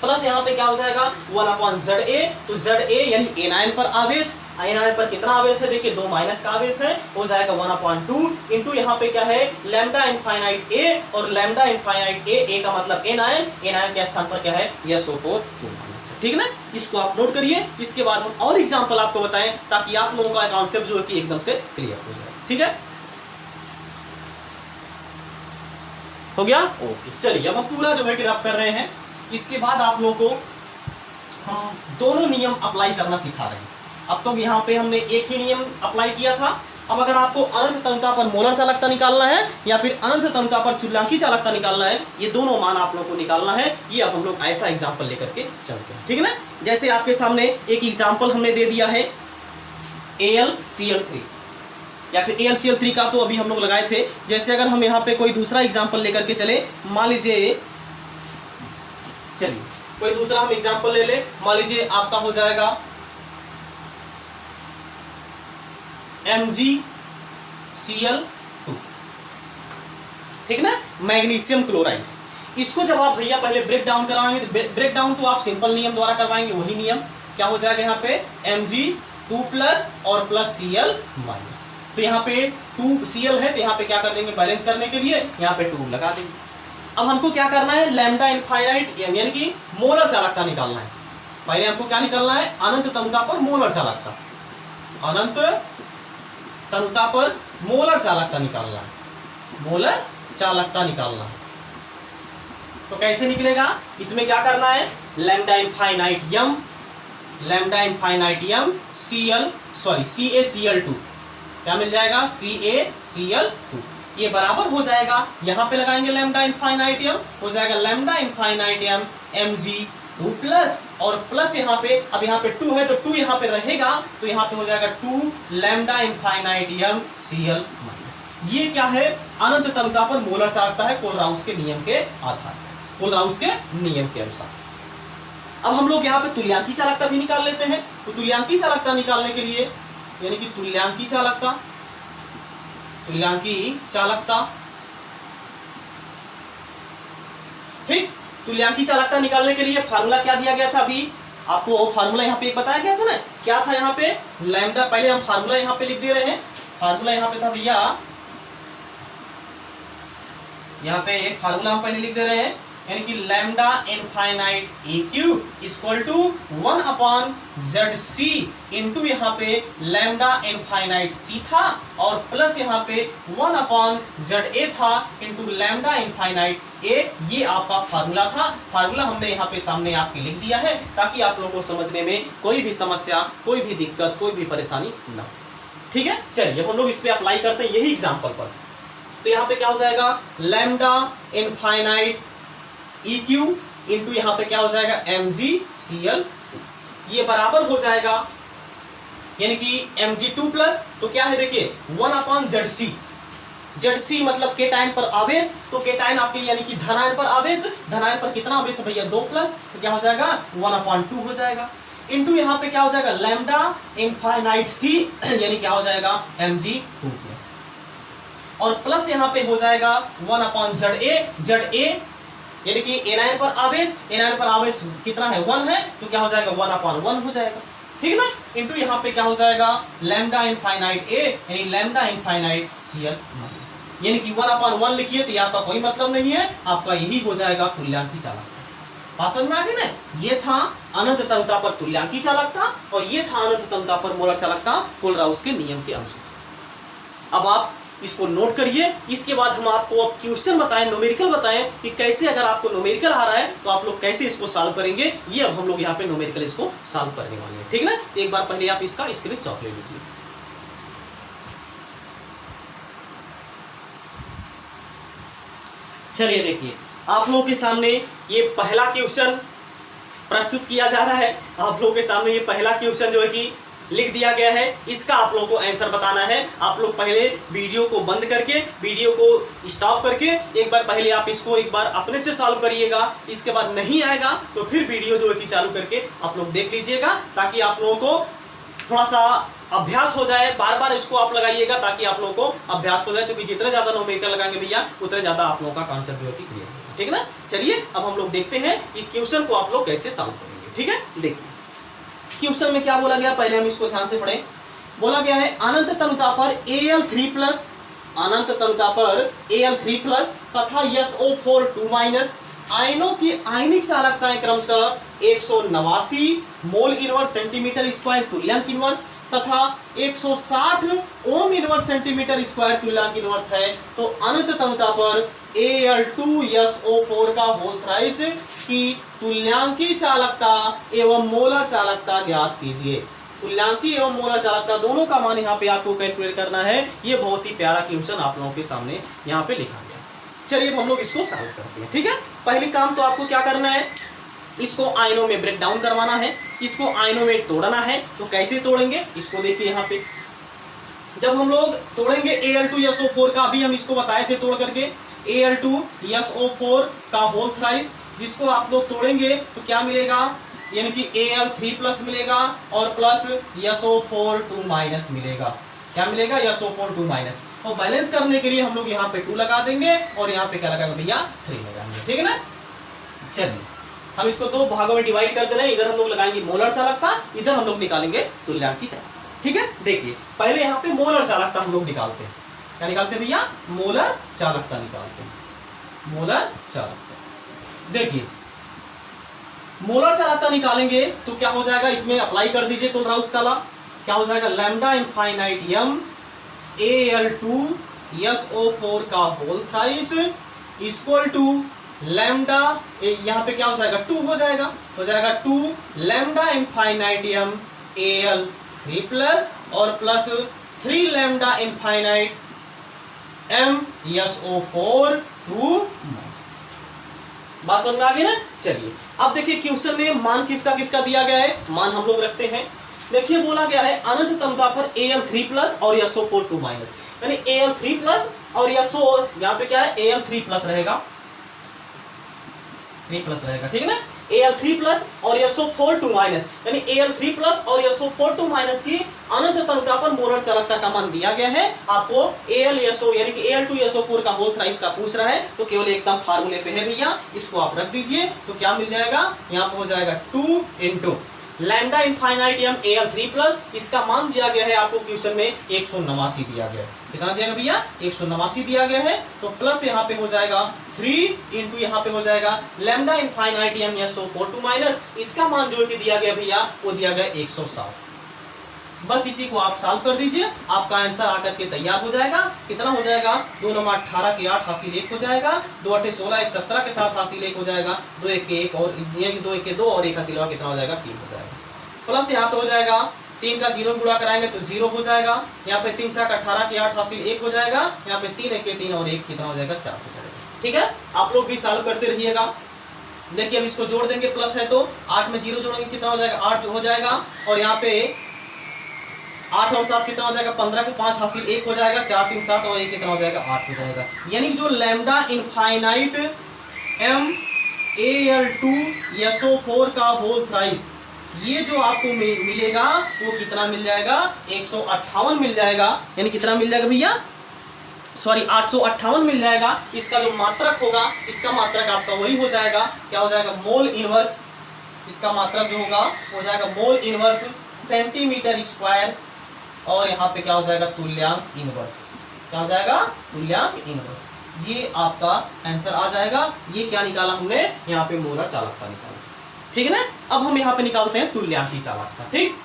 प्लस यहाँ पे क्या हो जाएगा 1/ZA, तो ZA यानी एनायन पर आवेश, एनायन पर कितना आवेश है देखिए 2 माइनस का आवेश है, हो जाएगा 1/2 इनटू यहाँ पे क्या है लैम्डा इनफाइनाइट ए, और लैम्डा इनफाइनाइट ए का मतलब एनायन, एनायन के स्थान पर क्या है SO4 2 माइनस है, ठीक है ना। इसको आप नोट करिए, इसके बाद हम और एग्जांपल आपको बताएं ताकि आप लोगों का कॉन्सेप्ट जो है कि एकदम से क्लियर हो जाए, ठीक है। हो गया ओके, चलिए अब हम पूरा जो है कि रब कर रहे हैं, इसके बाद आप लोगों को हम दोनों नियम अप्लाई करना सिखा रहे हैं। अब तो यहाँ पे हमने एक ही नियम अप्लाई किया था, अब अगर आपको अनंत तंता पर मोलर चालकता निकालना है या फिर अनंत तंता पर तुल्यांकी चालकता निकालना है, ये दोनों मान आप लोगों को निकालना है। ये अब हम लोग ऐसा एग्जाम्पल लेकर के चलते हैं, ठीक है ना। जैसे आपके सामने एक एग्जाम्पल हमने दे दिया है AlCl3 या फिर AlCl3 का तो अभी हम लोग लगाए थे। जैसे अगर हम यहाँ पे कोई दूसरा एग्जाम्पल लेकर के चले, मान लीजिए, चलिए कोई दूसरा हम एग्जाम्पल ले ले, मान लीजिए आपका हो जाएगा MgCl2, ठीक ना, मैग्नीशियम क्लोराइड। इसको जब आप भैया पहले ब्रेक डाउन करवाएंगे, तो ब्रेक डाउन तो आप सिंपल नियम द्वारा करवाएंगे, वही नियम क्या हो जाएगा यहाँ पे Mg2 प्लस और प्लस Cl माइनस, तो यहाँ पे 2Cl है तो यहाँ पे क्या कर देंगे बैलेंस करने के लिए यहाँ पे 2 लगा देंगे। अब हमको क्या करना है लैम्डा इनफाइनाइट यानी कि मोलर चालकता निकालना है। पहले हमको क्या निकालना है अनंत तंता पर मोलर चालकता, अनंत तंता पर मोलर चालकता निकालना है, मोलर चालकता निकालना है। तो कैसे निकलेगा, इसमें क्या करना है lambda infinite m, lambda infinite यम CaCl2 क्या मिल जाएगा CaCl2, ये बराबर हो जाएगा, यहाँ पे लगाएंगे लैम्डा इनफाइनाइट यम, हो जाएगा लैम्डा इनफाइनाइट यम Mg2 प्लस और प्लस यहाँ पे, अब यहाँ पे 2 है तो 2 यहाँ पे रहेगा, तो यहाँ पे हो जाएगा 2 लैम्डा इनफाइनाइट यम Cl माइनस। ये क्या है अनंत तंता पर मोलर चालकता है कोलराउस के नियम के आधार पर, कोलराउस के नियम के अनुसार। अब हम लोग यहाँ पे तुल्यांकी चालकता भी निकाल लेते हैं। तो तुल्यांकी चालकता निकालने के लिए यानी कि तुल्यांकी चालकता, तुल्यांकी चालकता, ठीक, तुल्यांकी चालकता निकालने के लिए फार्मूला क्या दिया गया था, अभी आपको फार्मूला यहाँ पे एक बताया गया था ना, क्या था यहाँ पे लैम्डा, पहले हम फार्मूला यहाँ पे लिख दे रहे हैं, फार्मूला यहाँ पे था भैया, यहाँ पे एक फार्मूला हम पहले लिख दे रहे हैं, यानी कि lambda infinite EQ equal to 1/ZC into यहाँ पे लैम्डा इनफाइनाइट C था और प्लस यहाँ पे 1/ZA था इंटू लैम्डा इनफाइनाइट A। ये आपका फार्मूला था, फार्मूला हमने यहाँ पे सामने आपके लिख दिया है ताकि आप लोगों को समझने में कोई भी समस्या, कोई भी दिक्कत, कोई भी परेशानी ना हो, ठीक है। चलिए हम लोग इस पे अप्लाई करते हैं यही एग्जाम्पल पर। तो यहाँ पे क्या हो जाएगा लैम्डा इनफाइनाइट EQ इंटू यहाँ पे क्या हो जाएगा MgCl, ये बराबर हो जाएगा यानी कि Mg2 प्लस, तो क्या है देखिए 1/ZC, ZC मतलब केटायन पर आवेश, तो केटायन आपके यानी कि धनायन पर आवेश, धनायन पर कितना आवेश है भैया 2 प्लस, तो क्या हो जाएगा 1/2 हो जाएगा इंटू यहाँ पे क्या हो जाएगा लैम्डा इनफाइनाइट C यानी क्या हो जाएगा Mg2 प्लस और प्लस यहाँ पे हो जाएगा 1/ZA, ZA यानी कि एनायन पर आवेश, एनायन पर आवेश कितना है 1 है, तो क्या हो जाएगा 1/1 हो जाएगा ठीक ना, इनटू यहाँ पे क्या हो जाएगा लैम्डा इनफाइनाइट ए यानी लैम्डा इनफाइनाइट Cl माइनस, यानी कि 1/1 लिखिए तो आपका कोई मतलब नहीं है, आपका यही हो जाएगा तुल्यांकी चालकता। बात समझ में आ गई ना, ये था अनंत तंगता पर तुल्यांकी चालकता और ये था अनंत तंगता पर मोलर चालकता कोलराउस के नियम के अनुसार। अब आप इसको नोट करिए, इसके बाद हम आपको अब क्वेश्चन बताएं, न्यूमेरिकल बताएं कि कैसे अगर आपको न्यूमेरिकल आ रहा है तो आप लोग कैसे इसको सॉल्व करेंगे। ये अब हम लोग यहाँ पे न्यूमेरिकल इसको सॉल्व करने वाले हैं, ठीक ना। एक बार पहले आप इसका स्क्रीनशॉट ले लीजिए। चलिए देखिए, आप लोगों के सामने ये पहला क्वेश्चन प्रस्तुत किया जा रहा है। आप लोगों के सामने ये पहला क्वेश्चन जो है कि लिख दिया गया है, इसका आप लोगों को आंसर बताना है। आप लोग पहले वीडियो को बंद करके, वीडियो को स्टॉप करके एक बार पहले आप इसको एक बार अपने से सॉल्व करिएगा। इसके बाद नहीं आएगा तो फिर वीडियो जो है कि चालू करके आप लोग देख लीजिएगा, ताकि आप लोगों को थोड़ा सा अभ्यास हो जाए। बार बार इसको आप लगाइएगा ताकि आप लोगों को अभ्यास हो जाए, क्योंकि जितने ज्यादा न्यूमेरिकल लगाएंगे भैया उतने ज्यादा आप लोगों का कॉन्सेप्ट जो है क्लियर होगा, ठीक है ना। चलिए अब हम लोग देखते हैं कि क्वेश्चन को आप लोग कैसे सॉल्व करेंगे, ठीक है। देखिए क्वेश्चन में क्या बोला गया, पहले हम इसको ध्यान से पढ़ें। बोला गया है अनंत तंगता पर Al3+, अनंत तंगता पर Al3+ तथा SO4 2- आयनों की आयनिक चालकताएं क्रमशः 189 मोल इनवर्स सेंटीमीटर स्क्वायर तुल्यांक इनवर्स तथा 160 ओम इनवर्स सेंटीमीटर स्क्वायर तुल्यांक इनवर्स है, तो अनंत तंगता पर Al2SO4 का होल थ्राइस की तुल्यांकी चालकता एवं मोलर चालकता ज्ञात कीजिए। तुल्यांकी एवं मोलर चालकता दोनों का मान यहाँ पे आपको कैलकुलेट करना है। ये बहुत ही प्यारा क्वेश्चन आप लोगों के सामने यहाँ पे लिखा गया। चलिए अब हम लोग इसको सॉल्व करते हैं, ठीक है। पहली काम तो आपको क्या करना है, इसको आयनों में ब्रेक डाउन करवाना है, इसको आयनों में तोड़ना है। तो कैसे तोड़ेंगे इसको देखिए, यहाँ पे जब हम लोग तोड़ेंगे Al2SO4 का, अभी हम इसको बताए थे तोड़ करके, Al2SO4 का होल थ्राइस, जिसको आप लोग तोड़ेंगे तो क्या मिलेगा, यानी कि Al3+ मिलेगा और प्लस SO4 2- मिलेगा। क्या मिलेगा, SO4 2-। और बैलेंस करने के लिए हम लोग यहाँ पे 2 लगा देंगे और यहाँ पे क्या लगाएंगे भैया 3 लगाएंगे, ठीक है ना। चलिए हम इसको 2 भागों में डिवाइड कर दे रहे हैं। इधर हम लोग लगाएंगे मोलर चालकता, इधर हम लोग निकालेंगे तुल्यांकी चालकता, ठीक है। देखिए पहले यहाँ पे मोलर चालकता हम लोग निकालते हैं। क्या निकालते हैं भैया, मोलर चालकता निकालते हैं। मोलर चालकता, देखिए मोलर चालकता निकालेंगे तो क्या हो जाएगा, इसमें अप्लाई कर दीजिए कोलराउस का लॉ। क्या हो जाएगा, लैम्डा इनफाइनाइट m Al2SO4 का whole thrice equal to lambda, यहाँ पे क्या हो जाएगा 2 हो जाएगा 2 लैम्डा इनफाइनाइट m Al3+ और plus 3 lambda infinite m SO4 2-। बात समझ में आ गई ना। चलिए अब देखिए क्वेश्चन में मान किसका किसका दिया गया है, मान हम लोग रखते हैं। देखिए बोला गया है अनंत तंगता पर Al3+ और SO4 2-, यानी Al3+ और SO, यहाँ पे क्या है Al3+ रहेगा, 3+ रहेगा, ठीक है ना। Al3+ और SO4 2-, यानी Al3+ और SO4 2- की अनंत तंगता पर मोलर चालकता का मान दिया गया है। आपको AlSO यानी कि Al2SO4 का होल थ्राइस का पूछ रहा है, तो केवल एकदम फार्मूले पे है भैया, इसको आप रख दीजिए। तो क्या मिल जाएगा, यहाँ पे हो जाएगा 2 × लैम्डा इनफाइनाइट m Al3+, इसका मान दिया गया है आपको क्वेश्चन में 189 दिया गया है। कितना दिया गया भैया, 189 दिया गया है। तो प्लस यहाँ पे हो जाएगा 3 × यहाँ पे हो जाएगा लैम्डा इनफाइनाइट m SO4 2-, इसका मान जो कि दिया गया भैया वो दिया गया 160। बस इसी को आप सॉल्व कर दीजिए, आपका आंसर आकर के तैयार हो जाएगा। कितना हो जाएगा, 2 × 18 के 8 हासिल 1 हो जाएगा, 2 × 8 16 1 17 के साथ हासिल 1 हो जाएगा, 2 × 1 के 1 और 2 × 1 के 2 और 1 हासिल कितना हो जाएगा 3 हो जाएगा। प्लस यहाँ पे हो जाएगा 3 का 0 गुणा कराएंगे तो 0 हो जाएगा। यहाँ पे 3 4 18 के 8 हासिल 1 हो जाएगा, यहाँ पे 3 1 के 3 और 1 कितना हो जाएगा 4 हो जाएगा, ठीक है। आप लोग भी सॉल्व करते रहिएगा। देखिए अब इसको जोड़ देंगे, प्लस है तो 8 में 0 जोड़ेंगे कितना हो जाएगा 8 हो जाएगा, और यहाँ पे 8 और 7 कितना हो जाएगा 15 के 5 हासिल 1 हो जाएगा, 4 3 7 और 1 कितना हो जाएगा 8 हो जाएगा। यानी जो लैम्डा इनफाइनाइट m Al2SO4 का होल थ्राइस, ये जो आपको मिलेगा वो कितना मिल जाएगा 158 मिल जाएगा। यानी कितना मिल जाएगा भैया, सॉरी 858 मिल जाएगा। इसका जो मात्रक होगा, इसका मात्रक आपका वही हो जाएगा, क्या हो जाएगा मोल इनवर्स इसका मात्रक जो होगा हो जाएगा मोल इनवर्स सेंटीमीटर स्क्वायर, और यहाँ पे क्या हो जाएगा तुल्यांक इनवर्स। क्या हो जाएगा तुल्यांक इनवर्स। ये आपका आंसर आ जाएगा। ये क्या निकाला हमने यहाँ पे मोलर चालकता निकाला, ठीक है ना। अब हम यहाँ पे निकालते हैं तुल्यांकी चालकता। ठीक,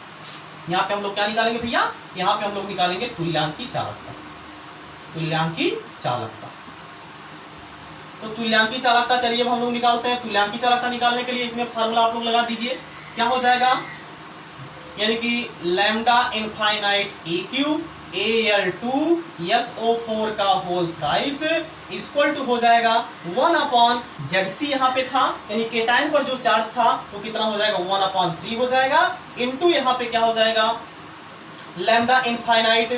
यहाँ पे हम लोग क्या निकालेंगे भैया, यहाँ पे हम लोग निकालेंगे तुल्यांकी चालकता। तुल्यांकी चालकता, तो तुल्यांकी चालकता चलिए अब हम लोग निकालते हैं। तुल्यांकी चालकता निकालने के लिए इसमें फार्मूला आप लोग लगा दीजिए। क्या हो जाएगा, यानी कि lambda infinite EQ Al2 SO4 का होल थ्राइस इक्वल टू हो जाएगा 1/Zc यहाँ पे था, यानी केटाइन पर जो चार्ज था वो कितना हो जाएगा 1/3 हो जाएगा, इनटू यहाँ पे क्या हो जाएगा लैम्डा इनफाइनाइट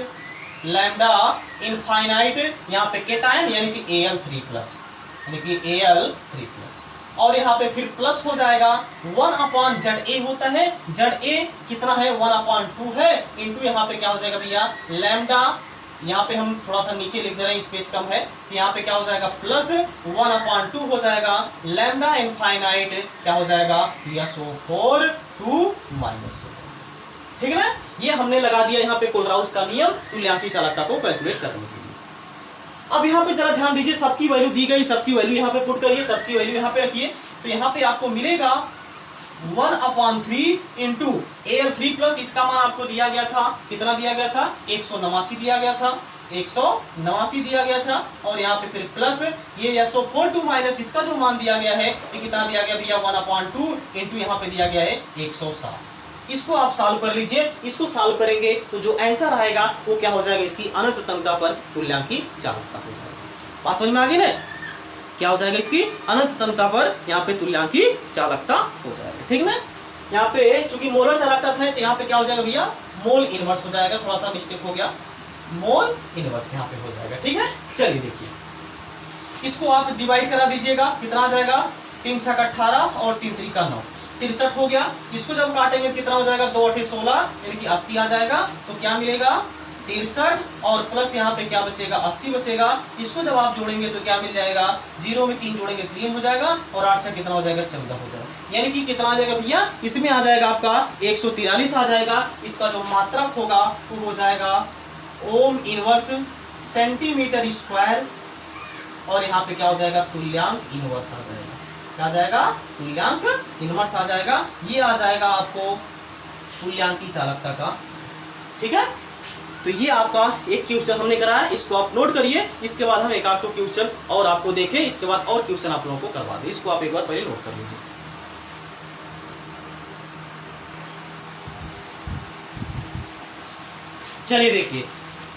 यहाँ पे केटाइन यानी कि Al3+, यानी कि Al3+, और यहाँ पे फिर प्लस हो जाएगा 1/ZA होता है। ZA कितना है 1/2 है, इनटू यहाँ पे क्या हो जाएगा भैया लैम्डा, यहाँ पे हम थोड़ा सा नीचे लिख दे रहे हैं स्पेस कम है, तो यहाँ पे क्या हो जाएगा प्लस 1/2 हो जाएगा लैम्डा इनफाइनाइट क्या हो जाएगा SO4 2 माइनस हो जाएगा, ठीक है ना। ये हमने लगा दिया यहाँ पे कोलराउस का नियम तुल्यांकी चालकता को कैलकुलेट करने के लिए। अब यहाँ पे जरा ध्यान दीजिए, सबकी वैल्यू दी गई, सबकी वैल्यू यहाँ पे पुट करिए, सबकी वैल्यू यहाँ पे रखिए, तो यहाँ पे आपको मिलेगा 1/3 इंटू Al3+, इसका मान आपको दिया गया था, कितना दिया गया था 189 दिया गया था, 189 दिया गया था, और यहाँ पे फिर प्लस ये SO4 2 माइनस इसका जो मान दिया गया है ये कितना दिया गया भैया 1/2 इंटू यहाँ पे दिया गया है 160। इसको आप सॉल्व कर लीजिए। इसको सॉल्व करेंगे तो जो आंसर आएगा वो क्या हो जाएगा, इसकी अनंततमता पर तुल्यांकी चालकता हो जाएगा। बात समझ में आ गई ना, क्या हो जाएगा इसकी अनंततमता पर यहाँ पे तुल्यांकी चालकता हो जाएगा, ठीक ना। यहाँ पे चूंकि मोलर चालकता था तो यहाँ पे क्या हो जाएगा भैया मोल इनवर्स हो जाएगा, थोड़ा सा मिस्टेक हो गया, मोल इनवर्स यहाँ पे हो जाएगा, ठीक है। चलिए देखिए इसको आप डिवाइड करा दीजिएगा, कितना आ जाएगा 3 × 18 और 3 × 3 = 9, 63 हो गया। इसको जब काटेंगे कितना हो जाएगा 2 × 8 = 16 यानी कि 80 आ जाएगा, तो क्या मिलेगा 63 और प्लस यहाँ पे क्या बचेगा 80 बचेगा। इसको जब आप जोड़ेंगे तो क्या मिल जाएगा, 0 में 3 जोड़ेंगे 3 हो जाएगा, और 8 से कितना हो जाएगा 14 हो जाएगा, यानी कि कितना आ जाएगा भैया इसमें आ जाएगा आपका 143 आ जाएगा। इसका जो मात्रक होगा वो हो जाएगा ओम इनवर्स सेंटीमीटर स्क्वायर, और यहाँ पे क्या हो जाएगा तुल्यांक इनवर्स आ जाएगा, क्या आ जाएगा तुल्यांक इनवर्स आ जाएगा। ये आ जाएगा आपको तुल्यांकी चालकता का, ठीक है। तो ये आपका एक क्वेश्चन हमने कराया, इसको आप नोट करिए। इसके बाद हम एक आध क्वेश्चन और आपको देखें, इसके बाद और क्वेश्चन आप लोगों को करवा दें, इसको आप एक बार पहले नोट कर लीजिए। चलिए देखिए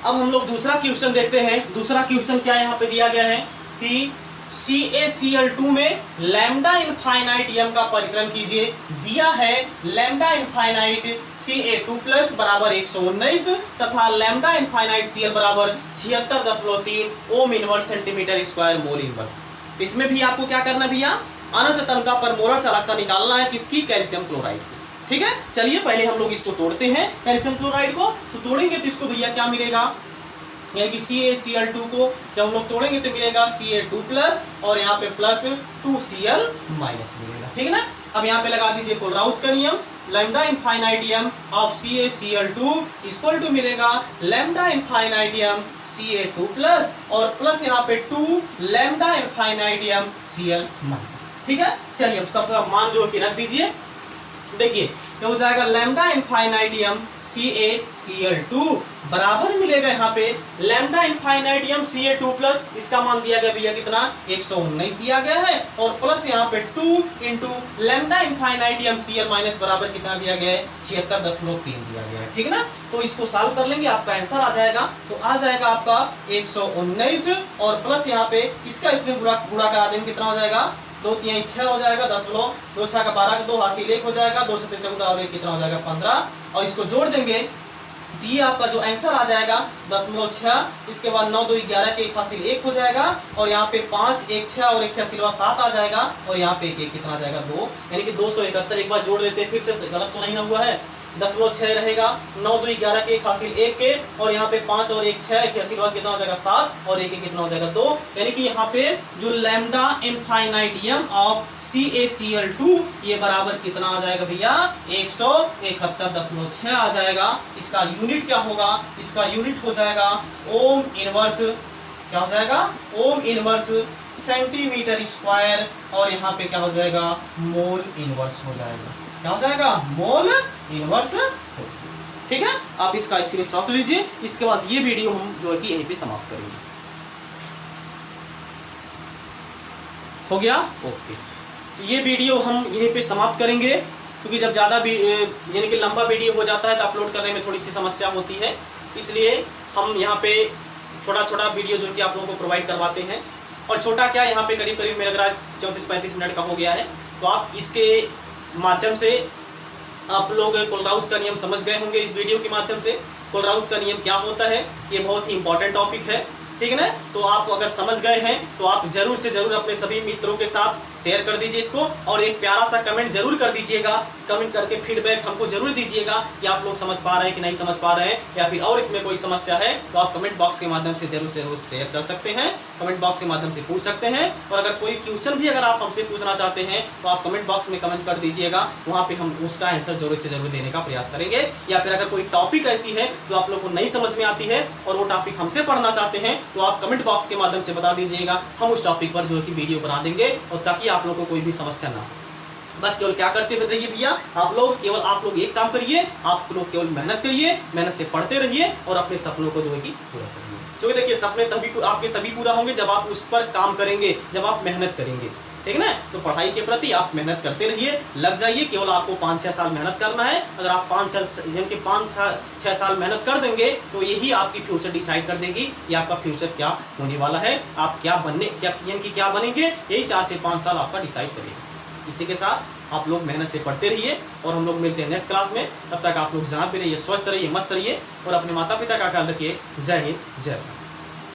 अब हम लोग दूसरा क्वेश्चन देखते हैं। दूसरा क्वेश्चन क्या यहाँ पे दिया गया है कि CaCl2 में लैम्डा इनफाइनाइट m का परिक्रम कीजिए। दिया है लैम्डा इनफाइनाइट Ca2+ बराबर 119 तथा लैम्डा इनफाइनाइट Cl बराबर 76.3 ohm inverse centimetre square mole inverse. इसमें भी आपको क्या करना है भैया, अनंततमता पर मोलर चालकता निकालना है, किसकी, कैल्शियम क्लोराइड की, ठीक है। चलिए पहले हम लोग इसको तोड़ते हैं कैल्शियम क्लोराइड को। तो तोड़ेंगे तो इसको भैया क्या मिलेगा, यानी कि CaCl2 को जब हम लोग तोड़ेंगे तो मिलेगा Ca2+ और यहाँ पे प्लस 2Cl- मिलेगा, ठीक है ना। अब यहाँ पे लगा दीजिए कोलराउस का नियम, lambda infinite m of CaCl2 equal to मिलेगा लैम्डा इनफाइनाइट m Ca2+ और प्लस यहाँ पे 2 लैम्डा इनफाइनाइट m Cl-, ठीक है। चलिए अब सबका मान जो कि रख दीजिए। देखिए क्या हो जाएगा लैम्डा इनफाइनाइट m CaCl2 बराबर मिलेगा यहाँ पे लैम्डा इनफाइनाइट m Ca2+, इसका मान दिया गया भैया कितना 119 दिया गया है, और प्लस यहाँ पे 2 into lambda infinite m Cl- बराबर कितना दिया गया है 76.3 दिया गया है, ठीक है ना। तो इसको सॉल्व कर लेंगे, आपका आंसर आ जाएगा। तो आ जाएगा आपका 119 और प्लस यहाँ पे इसका इसमें गुणा करा देंगे, कितना हो जाएगा 2 × 3 = 6 हो जाएगा, 10 × 2 = 6 = 12 2 हासिल 1 हो जाएगा, 2 × 7 = 14 और 1 कितना हो जाएगा 15, और इसको जोड़ देंगे तो ये आपका जो आंसर आ जाएगा 10.6, इसके बाद 9 × 2 = 11 के 1 हासिल 1 हो जाएगा, और यहाँ पे 5 1 6 और 1 हासिल 7 आ जाएगा, और यहाँ पे 1 कितना आ जाएगा 2, यानी कि 271। एक बार जोड़ लेते हैं फिर से, गलत तो नहीं ना हुआ है, 0.6 रहेगा, 9 2 11 के 1 हासिल 1 के, और यहाँ पे 5 और 1 6 के हासिल बाद कितना हो जाएगा 7 और 1 कितना हो जाएगा 2, यानी कि यहाँ पे जो लैम्डा इनफाइनाइटियम ऑफ CaCl2 ये बराबर कितना आ जाएगा भैया 171.6 आ जाएगा। इसका यूनिट क्या होगा, इसका यूनिट हो जाएगा ओम इनवर्स, क्या हो जाएगा ओम इनवर्स सेंटीमीटर स्क्वायर, और यहाँ पे क्या हो जाएगा मोल इनवर्स हो जाएगा, क्या हो जाएगा मोल इनवर्स हो जाएगा। ठीक है, आप इसका स्क्रीनशॉट लीजिए। इसके बाद ये वीडियो हम जो है कि यहीं पे समाप्त करेंगे। हो गया, ओके। तो ये वीडियो हम यहीं पे समाप्त करेंगे, क्योंकि जब ज़्यादा यानी कि लंबा वीडियो हो जाता है तो अपलोड करने में थोड़ी सी समस्या होती है, इसलिए हम यहाँ पे छोटा छोटा वीडियो जो कि आप लोगों को प्रोवाइड करवाते हैं। और छोटा क्या, यहाँ पे करीब करीब मेरा लग रहा है 34-35 मिनट का हो गया है। तो आप इसके माध्यम से आप लोग कोलराउस का नियम समझ गए होंगे। इस वीडियो के माध्यम से कोलराउस का नियम क्या होता है, ये बहुत ही इंपॉर्टेंट टॉपिक है, ठीक है ना। तो आप अगर समझ गए हैं तो आप जरूर से जरूर अपने सभी मित्रों के साथ शेयर कर दीजिए इसको, और एक प्यारा सा कमेंट जरूर कर दीजिएगा। कमेंट करके फीडबैक हमको जरूर दीजिएगा कि आप लोग समझ पा रहे हैं कि नहीं समझ पा रहे हैं, या फिर और इसमें कोई समस्या है तो आप कमेंट बॉक्स के माध्यम से जरूर शेयर कर सकते हैं, कमेंट बॉक्स के माध्यम से पूछ सकते हैं। और अगर कोई क्वेश्चन भी अगर आप हमसे पूछना चाहते हैं तो आप कमेंट बॉक्स में कमेंट कर दीजिएगा, वहाँ पे हम उसका आंसर जरूर से जरूर देने का प्रयास करेंगे। या फिर अगर कोई टॉपिक ऐसी है जो आप लोग को नहीं समझ में आती है और वो टॉपिक हमसे पढ़ना चाहते हैं तो आप कमेंट बॉक्स के माध्यम से बता दीजिएगा, हम उस टॉपिक पर जो है कि वीडियो बना देंगे, और ताकि आप लोगों को कोई भी समस्या ना हो। बस केवल क्या करते रहिए भैया, आप लोग एक काम करिए, आप लोग केवल मेहनत करिए, मेहनत से पढ़ते रहिए और अपने सपनों को जो है कि पूरा करिए। क्योंकि देखिए सपने तभी पूरा होंगे जब आप उस पर काम करेंगे, जब आप मेहनत करेंगे, ठीक है ना। तो पढ़ाई के प्रति आप मेहनत करते रहिए, लग जाइए। केवल आपको 5-6 साल मेहनत करना है। अगर आप 5-6 साल मेहनत कर देंगे तो यही आपकी फ्यूचर डिसाइड कर देगी कि आपका फ्यूचर क्या होने वाला है, आप क्या बनेंगे, यही 4 से 5 साल आपका डिसाइड करेगा। इसी के साथ आप लोग मेहनत से पढ़ते रहिए, और हम लोग मिलते हैं नेक्स्ट क्लास में। तब तक आप लोग जहाँ पे रहिए स्वस्थ रहिए, मस्त रहिए, और अपने माता पिता का ख्याल रखिए। जय हिंद, जय भारत।